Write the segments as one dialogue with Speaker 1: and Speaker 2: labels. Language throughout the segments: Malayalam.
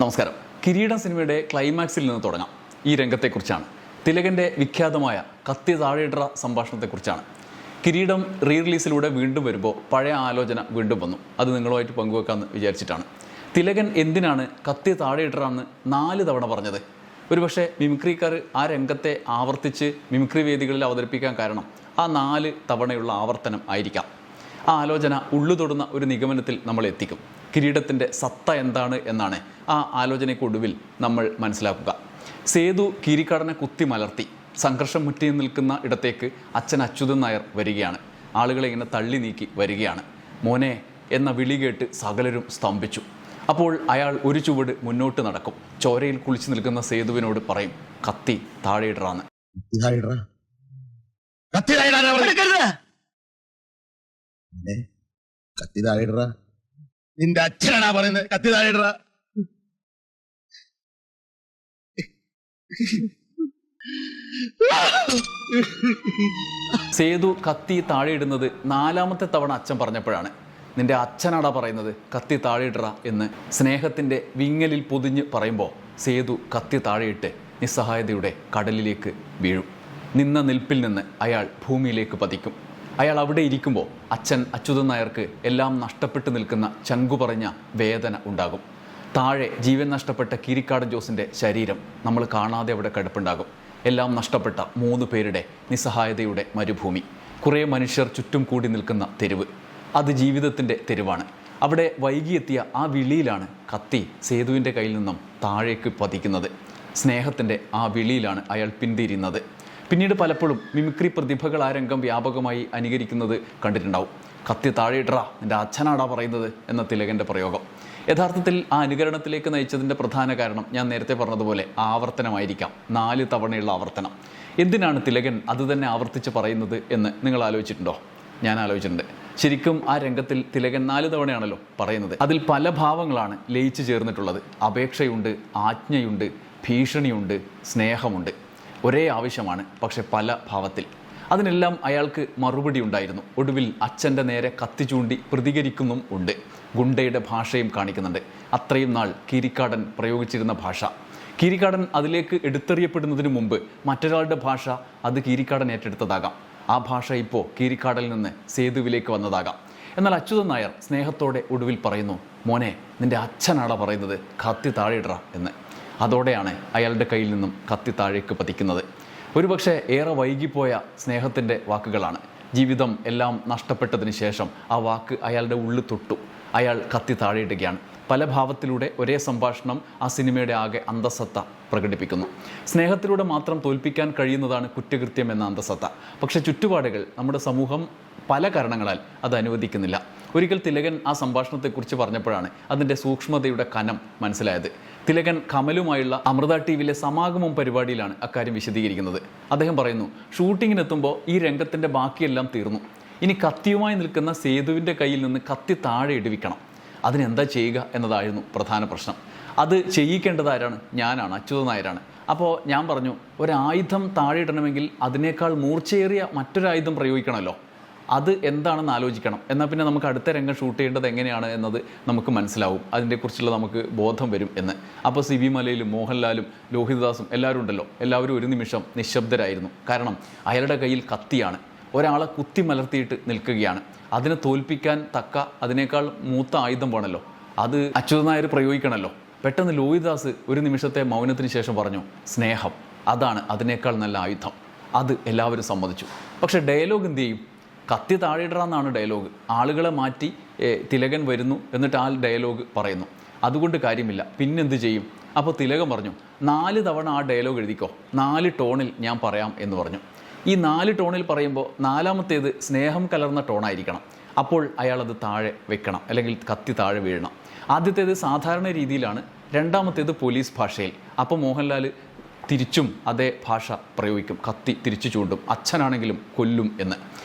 Speaker 1: നമസ്കാരം. കിരീടം സിനിമയുടെ ക്ലൈമാക്സിൽ നിന്ന് തുടങ്ങാം. ഈ രംഗത്തെക്കുറിച്ചാണ്. തിലകൻ്റെ വിഖ്യാതമായ കത്തി താഴെയിടറ സംഭാഷണത്തെക്കുറിച്ചാണ്. കിരീടം റീ റിലീസിലൂടെ വീണ്ടും വരുമ്പോൾ പഴയ ആലോചന വീണ്ടും വന്നു. അത് നിങ്ങളുമായിട്ട് പങ്കുവെക്കാമെന്ന് വിചാരിച്ചിട്ടാണ്. തിലകൻ എന്തിനാണ് കത്തി താഴെയിടറാന്ന് 4 തവണ പറഞ്ഞത്? ഒരുപക്ഷെ മിമിക്രിക്കാർ ആ രംഗത്തെ ആവർത്തിച്ച് മിമിക്രി വേദികളിൽ അവതരിപ്പിക്കാൻ കാരണം ആ 4 തവണയുള്ള ആവർത്തനം ആയിരിക്കാം. ആ ആലോചന ഉള്ളു തൊടുന്ന ഒരു നിഗമനത്തിൽ നമ്മൾ എത്തിക്കും. കിരീടത്തിൻ്റെ സത്ത എന്താണ് എന്നാണ് ആ ആലോചനയ്ക്കൊടുവിൽ നമ്മൾ മനസ്സിലാക്കുക. സേതു കീരിക്കാടനെ കുത്തി മലർത്തി സംഘർഷം മുറ്റി നിൽക്കുന്ന ഇടത്തേക്ക് അച്ഛൻ അച്യുതൻ നായർ വരികയാണ്. ആളുകളെ ഇങ്ങനെ തള്ളി നീക്കി വരികയാണ്. മോനെ എന്ന വിളി കേട്ട് സകലരും സ്തംഭിച്ചു. അപ്പോൾ അയാൾ ഒരു ചുവട് മുന്നോട്ട് നടക്കും. ചോരയിൽ കുളിച്ചു നിൽക്കുന്ന സേതുവിനോട് പറയും, കത്തി താഴെയിടറാന്ന്.
Speaker 2: കത്തി താഴെയിടറ. നിന്റെ അച്ഛനാണാ പറയുന്നത് കത്തി താഴെയിടറ.
Speaker 1: സേതു കത്തി താഴെയിടുന്നത് 4ാമത്തെ തവണ അച്ഛൻ പറഞ്ഞപ്പോഴാണ്. നിന്റെ അച്ഛനാടാ പറയുന്നത് കത്തി താഴെയിടറ എന്ന് സ്നേഹത്തിൻ്റെ വിങ്ങലിൽ പൊതിഞ്ഞ് പറയുമ്പോൾ സേതു കത്തി താഴെയിട്ട് നിസ്സഹായതയുടെ കടലിലേക്ക് വീഴും. നിന്ന നിൽപ്പിൽ നിന്ന് അയാൾ ഭൂമിയിലേക്ക് പതിക്കും. അയാൾ അവിടെ ഇരിക്കുമ്പോൾ അച്ഛൻ അച്യുതൻ നായർക്ക് എല്ലാം നഷ്ടപ്പെട്ട് നിൽക്കുന്ന ചങ്കു പറഞ്ഞ വേദന ഉണ്ടാകും. താഴെ ജീവൻ നഷ്ടപ്പെട്ട കീരിക്കാടൻ ജോസിൻ്റെ ശരീരം നമ്മൾ കാണാതെ അവിടെ കിടപ്പുണ്ടാകും. എല്ലാം നഷ്ടപ്പെട്ട 3 പേരുടെ നിസ്സഹായതയുടെ മരുഭൂമി. കുറേ മനുഷ്യർ ചുറ്റും കൂടി നിൽക്കുന്ന തെരുവ്. അത് ജീവിതത്തിൻ്റെ തെരുവാണ്. അവിടെ വൈകിയെത്തിയ ആ വിളിയിലാണ് കത്തി സേതുവിൻ്റെ കയ്യിൽ നിന്നും താഴേക്ക് പതിക്കുന്നത്. സ്നേഹത്തിൻ്റെ ആ വിളിയിലാണ് അയാൾ പിന്തിരിയുന്നത്. പിന്നീട് പലപ്പോഴും മിമിക്രി പ്രതിഭകൾ ആ രംഗം വ്യാപകമായി അനുകരിക്കുന്നത് കണ്ടിട്ടുണ്ടാവും. കത്തി താഴെയിടറ, എൻ്റെ അച്ഛനാടാ പറയുന്നത് എന്ന തിലകൻ്റെ പ്രയോഗം. യഥാർത്ഥത്തിൽ ആ അനുകരണത്തിലേക്ക് നയിച്ചതിൻ്റെ പ്രധാന കാരണം ഞാൻ നേരത്തെ പറഞ്ഞതുപോലെ ആവർത്തനമായിരിക്കാം. 4 തവണയുള്ള ആവർത്തനം. എന്തിനാണ് തിലകൻ അത് തന്നെ ആവർത്തിച്ച് പറയുന്നത് എന്ന് നിങ്ങൾ ആലോചിച്ചിട്ടുണ്ടോ? ഞാൻ ആലോചിച്ചിട്ടുണ്ട്. ശരിക്കും ആ രംഗത്തിൽ തിലകൻ 4 തവണയാണല്ലോ പറയുന്നത്. അതിൽ പല ഭാവങ്ങളാണ് ലയിച്ചു ചേർന്നിട്ടുള്ളത്. അപേക്ഷയുണ്ട്, ആജ്ഞയുണ്ട്, ഭീഷണിയുണ്ട്, സ്നേഹമുണ്ട്. ഒരേ ആവശ്യമാണ്, പക്ഷെ പല ഭാവത്തിൽ. അതിനെല്ലാം അയാൾക്ക് മറുപടി ഉണ്ടായിരുന്നു. ഒടുവിൽ അച്ഛൻ്റെ നേരെ കത്തി ചൂണ്ടി പ്രതികരിക്കുന്നും ഉണ്ട്. ഗുണ്ടയുടെ ഭാഷയും കാണിക്കുന്നുണ്ട്. അത്രയും നാൾ കീരിക്കാടൻ പ്രയോഗിച്ചിരുന്ന ഭാഷ. കീരിക്കാടൻ അതിലേക്ക് എടുത്തെറിയപ്പെടുന്നതിന് മുമ്പ് മറ്റൊരാളുടെ ഭാഷ അത് കീരിക്കാടൻ ഏറ്റെടുത്തതാകാം. ആ ഭാഷ ഇപ്പോൾ കീരിക്കാടനിൽ നിന്ന് സേതുവിലേക്ക് വന്നതാകാം. എന്നാൽ അച്യുതൻ നായർ സ്നേഹത്തോടെ ഒടുവിൽ പറയുന്നു, മോനെ നിൻ്റെ അച്ഛനാടാ പറയുന്നത് കത്തി താഴെയിടറ എന്ന്. അതോടെയാണ് അയാളുടെ കയ്യിൽ നിന്നും കത്തി താഴേക്ക് പതിക്കുന്നത്. ഒരുപക്ഷെ ഏറെ വൈകിപ്പോയ സ്നേഹത്തിൻ്റെ വാക്കുകളാണ്. ജീവിതം എല്ലാം നഷ്ടപ്പെട്ടതിന് ശേഷം ആ വാക്ക് അയാളുടെ ഉള്ളിൽ തൊട്ടു. അയാൾ കത്തി താഴെയിടുകയാണ്. പല ഭാവത്തിലൂടെ ഒരേ സംഭാഷണം ആ സിനിമയുടെ ആകെ അന്തസത്ത പ്രകടിപ്പിക്കുന്നു. സ്നേഹത്തിലൂടെ മാത്രം തോൽപ്പിക്കാൻ കഴിയുന്നതാണ് കുറ്റകൃത്യം എന്ന അന്തസത്ത. പക്ഷേ ചുറ്റുപാടുകൾ, നമ്മുടെ സമൂഹം പല കാരണങ്ങളാൽ അത് അനുവദിക്കുന്നില്ല. ഒരിക്കൽ തിലകൻ ആ സംഭാഷണത്തെക്കുറിച്ച് പറഞ്ഞപ്പോഴാണ് അതിൻ്റെ സൂക്ഷ്മതയുടെ കനം മനസ്സിലായത്. തിലകൻ കമലുമായുള്ള അമൃത ടിവിയിലെ സമാഗമം പരിപാടിയിലാണ് അക്കാര്യം വിശദീകരിക്കുന്നത്. അദ്ദേഹം പറയുന്നു, ഷൂട്ടിങ്ങിനെത്തുമ്പോൾ ഈ രംഗത്തിൻ്റെ ബാക്കിയെല്ലാം തീർന്നു. ഇനി കത്തിയുമായി നിൽക്കുന്ന സേതുവിൻ്റെ കയ്യിൽ നിന്ന് കത്തി താഴെ ഇടുവിക്കണം. അതിനെന്താ ചെയ്യുക എന്നതായിരുന്നു പ്രധാന പ്രശ്നം. അത് ചെയ്യിക്കേണ്ടതാരാണ്? ഞാനാണ്, അച്യുതൻ നായരാണ്. അപ്പോൾ ഞാൻ പറഞ്ഞു, ഒരായുധം താഴെ ഇടണമെങ്കിൽ അതിനേക്കാൾ മൂർച്ചയേറിയ മറ്റൊരായുധം പ്രയോഗിക്കണമല്ലോ. അത് എന്താണെന്ന് ആലോചിക്കണം. എന്നാൽ പിന്നെ നമുക്ക് അടുത്ത രംഗം ഷൂട്ട് ചെയ്യേണ്ടത് എങ്ങനെയാണ് എന്നത് നമുക്ക് മനസ്സിലാവും. അതിനെക്കുറിച്ചുള്ള നമുക്ക് ബോധം വരും എന്ന്. അപ്പോൾ സിബി മലയിലും മോഹൻലാലും ലോഹിതദാസും എല്ലാവരും ഉണ്ടല്ലോ. എല്ലാവരും ഒരു നിമിഷം നിശബ്ദരായിരുന്നു. കാരണം അയാളുടെ കയ്യിൽ കത്തിയാണ്. ഒരാളെ കുത്തി മലർത്തിയിട്ട് നിൽക്കുകയാണ്. അതിനെ തോൽപ്പിക്കാൻ തക്ക അതിനേക്കാൾ മൂത്ത ആയുധം വേണമല്ലോ. അത് അച്യുതൻ നായർ പ്രയോഗിക്കണമല്ലോ. പെട്ടെന്ന് ലോഹിതദാസ് ഒരു നിമിഷത്തെ മൗനത്തിന് ശേഷം പറഞ്ഞു, സ്നേഹം അതാണ് അതിനേക്കാൾ നല്ല ആയുധം. അത് എല്ലാവരും സമ്മതിച്ചു. പക്ഷേ ഡയലോഗ് എന്ത് ചെയ്യും? കത്തി താഴെയിടറാന്നാണ് ഡയലോഗ്. ആളുകളെ മാറ്റി തിലകൻ വരുന്നു, എന്നിട്ട് ആ ഡയലോഗ് പറയുന്നു. അതുകൊണ്ട് കാര്യമില്ല, പിന്നെന്ത് ചെയ്യും? അപ്പോൾ തിലകൻ പറഞ്ഞു, 4 തവണ ആ ഡയലോഗ് എഴുതിക്കോ, 4 ടോണിൽ ഞാൻ പറയാം എന്ന് പറഞ്ഞു. ഈ 4 ടോണിൽ പറയുമ്പോൾ 4ാമത്തേത് സ്നേഹം കലർന്ന ടോണായിരിക്കണം. അപ്പോൾ അയാളത് താഴെ വെക്കണം, അല്ലെങ്കിൽ കത്തി താഴെ വീഴണം. ആദ്യത്തേത് സാധാരണ രീതിയിലാണ്, 2ാമത്തേത് പോലീസ് ഭാഷയിൽ. അപ്പോൾ മോഹൻലാൽ തിരിച്ചും അതേ ഭാഷ പ്രയോഗിക്കും. കത്തി തിരിച്ചു ചൂണ്ടും, അച്ഛനാണെങ്കിലും കൊല്ലും എന്ന്.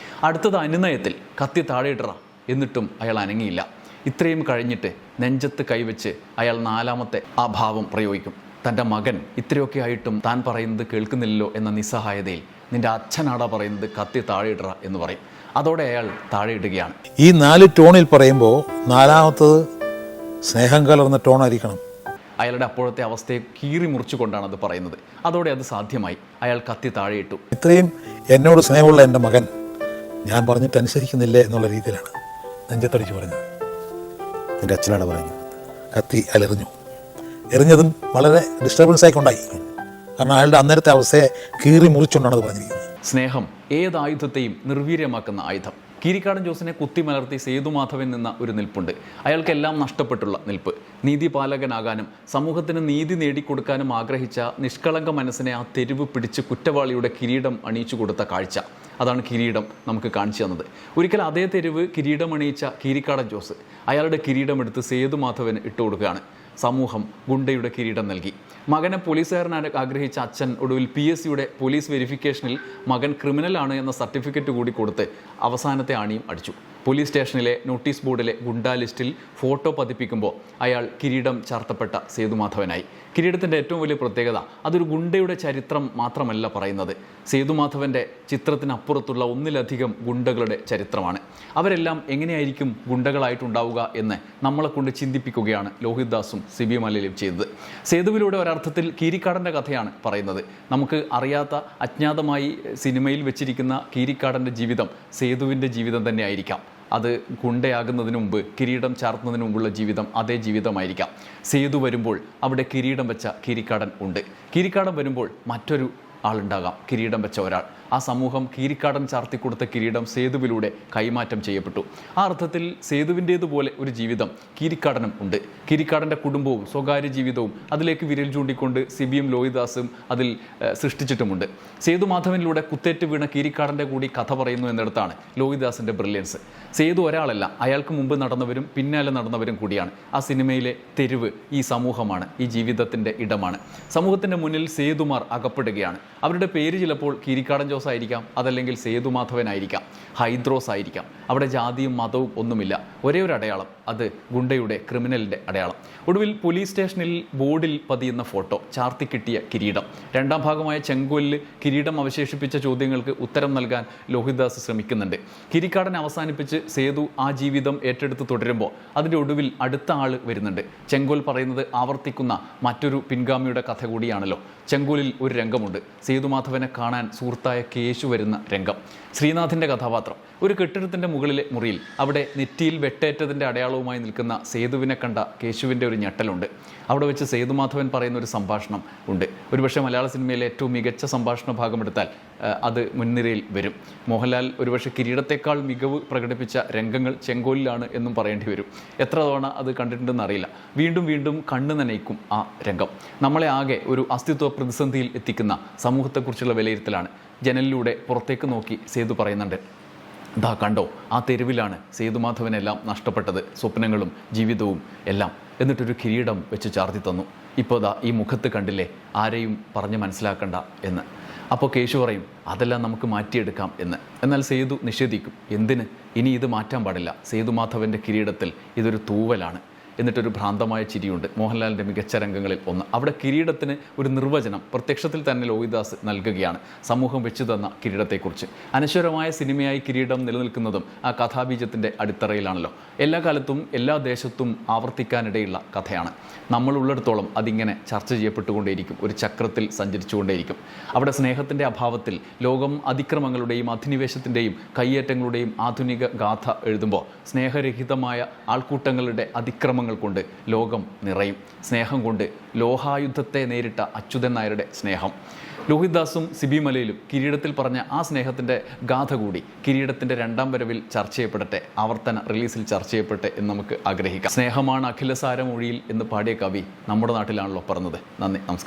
Speaker 1: അടുത്തത് അനുനയത്തിൽ കത്തി താഴെയിടറ, എന്നിട്ടും അയാൾ അനങ്ങിയില്ല. ഇത്രയും കഴിഞ്ഞിട്ട് നെഞ്ചത്ത് കൈവച്ച് അയാൾ 4ാമത്തെ ആ ഭാവം പ്രയോഗിക്കും. തൻ്റെ മകൻ ഇത്രയൊക്കെ ആയിട്ടും താൻ പറയുന്നത് കേൾക്കുന്നില്ലല്ലോ എന്ന നിസ്സഹായതയിൽ നിൻ്റെ അച്ഛനാടാ പറയുന്നത് കത്തി താഴെയിടറ എന്ന് പറയും. അതോടെ അയാൾ താഴെയിടുകയാണ്.
Speaker 3: ഈ 4 ടോണിൽ പറയുമ്പോൾ 4ാമത്തത് സ്നേഹം കലർന്ന ടോണായിരിക്കണം.
Speaker 1: അയാളുടെ അപ്പോഴത്തെ അവസ്ഥയെ കീറി മുറിച്ചുകൊണ്ടാണ് അത് പറയുന്നത്. അതോടെ അത് സാധ്യമായി. അയാൾ കത്തി താഴെയിട്ടു.
Speaker 3: ഇത്രയും എന്നോട് സ്നേഹമുള്ള എൻ്റെ മകൻ ഞാൻ പറഞ്ഞിട്ട് അനുസരിക്കുന്നില്ലേ എന്നുള്ള രീതിയിലാണ് നെഞ്ചത്തടിച്ച് പറഞ്ഞത്. എൻ്റെ അച്ഛനാണ് പറയുന്നത്. കത്തി അയാളെറിഞ്ഞു. എറിഞ്ഞതും വളരെ ഡിസ്റ്റർബൻസ് ആയിക്കൊണ്ടായി. കാരണം അയാളുടെ അന്നേരത്തെ അവസ്ഥയെ കീറി മുറിച്ചുകൊണ്ടാണ് അത് പറഞ്ഞിരിക്കുന്നത്.
Speaker 1: സ്നേഹം ഏത് ആയുധത്തെയും നിർവീര്യമാക്കുന്ന ആയുധം. കീരിക്കാടൻ ജോസിനെ കുത്തിമലർത്തി സേതുമാധവൻ നിന്ന ഒരു നിൽപ്പുണ്ട്. അയാൾക്കെല്ലാം നഷ്ടപ്പെട്ടുള്ള നിൽപ്പ്. നീതിപാലകനാകാനും സമൂഹത്തിന് നീതി നേടിക്കൊടുക്കാനും ആഗ്രഹിച്ച നിഷ്കളങ്ക മനസ്സിനെ ആ തെരുവ് പിടിച്ച് കുറ്റവാളിയുടെ കിരീടം അണിയിച്ചു കൊടുത്ത കാഴ്ച. അതാണ് കിരീടം നമുക്ക് കാണിച്ചു തന്നത്. ഒരിക്കൽ അതേ തെരുവ് കിരീടം അണിയിച്ച കീരിക്കാടൻ ജോസ് അയാളുടെ കിരീടമെടുത്ത് സേതുമാധവന് ഇട്ടുകൊടുക്കുകയാണ്. സമൂഹം ഗുണ്ടയുടെ കിരീടം നൽകി. മകനെ പോലീസുകാരനാണ് ആഗ്രഹിച്ച അച്ഛൻ ഒടുവിൽ PSCയുടെ പോലീസ് വെരിഫിക്കേഷനിൽ മകൻ ക്രിമിനലാണ് എന്ന സർട്ടിഫിക്കറ്റ് കൂടി കൊടുത്ത് അവസാനത്തെ ആണിയും അടിച്ചു. പോലീസ് സ്റ്റേഷനിലെ നോട്ടീസ് ബോർഡിലെ ഗുണ്ടാ ലിസ്റ്റിൽ ഫോട്ടോ പതിപ്പിക്കുമ്പോൾ അയാൾ കിരീടം ചാർത്തപ്പെട്ട സേതുമാധവനായി. കിരീടത്തിൻ്റെ ഏറ്റവും വലിയ പ്രത്യേകത അതൊരു ഗുണ്ടയുടെ ചരിത്രം മാത്രമല്ല പറയുന്നത്. സേതുമാധവൻ്റെ ചിത്രത്തിനപ്പുറത്തുള്ള ഒന്നിലധികം ഗുണ്ടകളുടെ ചരിത്രമാണ്. അവരെല്ലാം എങ്ങനെയായിരിക്കും ഗുണ്ടകളായിട്ടുണ്ടാവുക എന്ന് നമ്മളെ കൊണ്ട് ചിന്തിപ്പിക്കുകയാണ് ലോഹിത് ദാസും സിബി മലയിലും ചെയ്തത്. സേതുവിലൂടെ ഒരർത്ഥത്തിൽ കീരിക്കാടൻ്റെ കഥയാണ് പറയുന്നത്. നമുക്ക് അറിയാത്ത അജ്ഞാതമായി സിനിമയിൽ വെച്ചിരിക്കുന്ന കീരിക്കാടൻ്റെ ജീവിതം സേതുവിൻ്റെ ജീവിതം തന്നെ ആയിരിക്കാം. അത് ഗുണ്ടയാകുന്നതിന് മുമ്പ്, കിരീടം ചാർത്തുന്നതിന് മുമ്പുള്ള ജീവിതം അതേ ജീവിതമായിരിക്കാം. സേതു വരുമ്പോൾ അവിടെ കിരീടം വെച്ച കീരിക്കാടൻ ഉണ്ട്. കീരിക്കാടൻ വരുമ്പോൾ മറ്റൊരു ആളുണ്ടാകാം, കിരീടം വെച്ച ഒരാൾ. ആ സമൂഹം കീരിക്കാടൻ ചാർത്തിക്കൊടുത്ത കിരീടം സേതുവിലൂടെ കൈമാറ്റം ചെയ്യപ്പെട്ടു. ആ അർത്ഥത്തിൽ സേതുവിൻ്റേതുപോലെ ഒരു ജീവിതം കീരിക്കാടനും ഉണ്ട്. കീരിക്കാടൻ്റെ കുടുംബവും സ്വകാര്യ ജീവിതവും അതിലേക്ക് വിരൽ ചൂണ്ടിക്കൊണ്ട് സിബിയും ലോഹിദാസും അതിൽ സൃഷ്ടിച്ചിട്ടുമുണ്ട്. സേതുമാധവനിലൂടെ കുത്തേറ്റ് വീണ കീരിക്കാടൻ്റെ കൂടി കഥ പറയുന്നു എന്നിടത്താണ് ലോഹിദാസിൻ്റെ ബ്രില്യൻസ്. സേതു ഒരാളല്ല, അയാൾക്ക് മുമ്പ് നടന്നവരും പിന്നാലെ നടന്നവരും കൂടിയാണ്. ആ സിനിമയിലെ തെരുവ് ഈ സമൂഹമാണ്, ഈ ജീവിതത്തിൻ്റെ ഇടമാണ്. സമൂഹത്തിൻ്റെ മുന്നിൽ സേതുമാർ അകപ്പെടുകയാണ്. അവരുടെ പേര് ചിലപ്പോൾ കീരിക്കാടൻ ജോസ് ആയിരിക്കാം, അതല്ലെങ്കിൽ സേതുമാധവനായിരിക്കാം, ഹൈദ്രോസ് ആയിരിക്കാം. അവിടെ ജാതിയും മതവും ഒന്നുമില്ല. ഒരേ ഒരു അടയാളം, അത് ഗുണ്ടയുടെ, ക്രിമിനലിൻ്റെ അടയാളം. ഒടുവിൽ പോലീസ് സ്റ്റേഷനിൽ ബോർഡിൽ പതിയുന്ന ഫോട്ടോ, ചാർത്തി കിട്ടിയ കിരീടം. രണ്ടാം ഭാഗമായ ചെങ്കോലിൽ കിരീടം അവശേഷിപ്പിച്ച ചോദ്യങ്ങൾക്ക് ഉത്തരം നൽകാൻ ലോഹിദാസ് ശ്രമിക്കുന്നുണ്ട്. കീരിക്കാടനെ അവസാനിപ്പിച്ച് സേതു ആ ജീവിതം ഏറ്റെടുത്ത് തുടരുമ്പോൾ അതിൻ്റെ ഒടുവിൽ അടുത്ത ആൾ വരുന്നുണ്ട്. ചെങ്കോൽ പറയുന്നത് ആവർത്തിക്കുന്ന മറ്റൊരു പിൻഗാമിയുടെ കഥ കൂടിയാണല്ലോ. ചെങ്കോലിൽ ഒരു രംഗമുണ്ട്. സേതുമാധവനെ കാണാൻ സുഹൃത്തായ കേശു വരുന്ന രംഗം. ശ്രീനാഥിൻ്റെ കഥാപാത്രം ഒരു കെട്ടിടത്തിൻ്റെ മുകളിലെ മുറിയിൽ, അവിടെ നെറ്റിയിൽ വെട്ടേറ്റതിൻ്റെ അടയാളവുമായി നിൽക്കുന്ന സേതുവിനെ കണ്ട കേശുവിൻ്റെ ഒരു ഞെട്ടലുണ്ട്. അവിടെ വെച്ച് സേതുമാധവൻ പറയുന്ന ഒരു സംഭാഷണം ഉണ്ട്. ഒരുപക്ഷെ മലയാള സിനിമയിലെ ഏറ്റവും മികച്ച സംഭാഷണ ഭാഗമെടുത്താൽ അത് മുൻനിരയിൽ വരും. മോഹൻലാൽ ഒരുപക്ഷെ കിരീടത്തേക്കാൾ മികവ് പ്രകടിപ്പിച്ച രംഗങ്ങൾ ചെങ്കോലിലാണ് എന്നും പറയേണ്ടി വരും. എത്ര തവണ അത് കണ്ടിട്ടുണ്ടെന്ന് അറിയില്ല. വീണ്ടും വീണ്ടും കണ്ണു നനയിക്കും ആ രംഗം. നമ്മളെ ആകെ ഒരു അസ്തിത്വ പ്രതിസന്ധിയിൽ എത്തിക്കുന്ന സമൂഹത്തെക്കുറിച്ചുള്ള വിലയിരുത്തലാണ്. ജനലിലൂടെ പുറത്തേക്ക് നോക്കി സേതു പറയുന്നുണ്ട്, ദാ കണ്ടോ, ആ തെരുവിലാണ് സേതുമാധവനെല്ലാം നഷ്ടപ്പെട്ടത്, സ്വപ്നങ്ങളും ജീവിതവും എല്ലാം. എന്നിട്ടൊരു കിരീടം വെച്ച് ചാർത്തി തന്നു. ഇപ്പോൾ ദാ ഈ മുഖത്ത് കണ്ടില്ലേ, ആരെയും പറഞ്ഞ് മനസ്സിലാക്കണ്ട എന്ന്. അപ്പോൾ കേശു പറയും, അതെല്ലാം നമുക്ക് മാറ്റിയെടുക്കാം എന്ന്. എന്നാൽ സേതു നിഷേധിക്കും. എന്തിന്? ഇനി ഇത് മാറ്റാൻ പാടില്ല. സേതുമാധവൻ്റെ കിരീടത്തിൽ ഇതൊരു തൂവലാണ്. എന്നിട്ടൊരു ഭ്രാന്തമായ ചിരിയുണ്ട്. മോഹൻലാലിൻ്റെ മികച്ച രംഗങ്ങളിൽ ഒന്ന്. അവിടെ കിരീടത്തിന് ഒരു നിർവചനം പ്രത്യക്ഷത്തിൽ തന്നെ ലോഹിദാസ് നൽകുകയാണ്. സമൂഹം വെച്ചു തന്ന കിരീടത്തെക്കുറിച്ച്. അനശ്വരമായ സിനിമയായി കിരീടം നിലനിൽക്കുന്നതും ആ കഥാബീജത്തിൻ്റെ അടിത്തറയിലാണല്ലോ. എല്ലാ കാലത്തും എല്ലാ ദേശത്തും ആവർത്തിക്കാനിടയുള്ള കഥയാണ്. നമ്മളുള്ളിടത്തോളം അതിങ്ങനെ ചർച്ച ചെയ്യപ്പെട്ടുകൊണ്ടേയിരിക്കും, ഒരു ചക്രത്തിൽ സഞ്ചരിച്ചുകൊണ്ടേയിരിക്കും. അവിടെ സ്നേഹത്തിൻ്റെ അഭാവത്തിൽ ലോകം അതിക്രമങ്ങളുടെയും അധിനിവേശത്തിൻ്റെയും കയ്യേറ്റങ്ങളുടെയും ആധുനിക ഗാഥ എഴുതുമ്പോൾ സ്നേഹരഹിതമായ ആൾക്കൂട്ടങ്ങളുടെ അതിക്രമങ്ങൾ കൊണ്ട് ലോകം നിറയും. സ്നേഹം കൊണ്ട് ലോഹായുധത്തെ നേരിട്ട അച്യുതൻ നായരുടെ സ്നേഹം. ലോഹിദാസും സിബി മലയിലും കിരീടത്തിൽ പറഞ്ഞ ആ സ്നേഹത്തിൻ്റെ ഗാഥ കൂടി കിരീടത്തിൻ്റെ രണ്ടാം വരവിൽ ചർച്ച ചെയ്യപ്പെടട്ടെ, ആവർത്തന റിലീസിൽ ചർച്ച ചെയ്യപ്പെടട്ടെ എന്ന് നമുക്ക് ആഗ്രഹിക്കാം. സ്നേഹമാണ് അഖിലസാരമൊഴിയിൽ എന്ന് പാടിയ കവി നമ്മുടെ നാട്ടിലാണല്ലോ പറഞ്ഞത്. നന്ദി, നമസ്കാരം.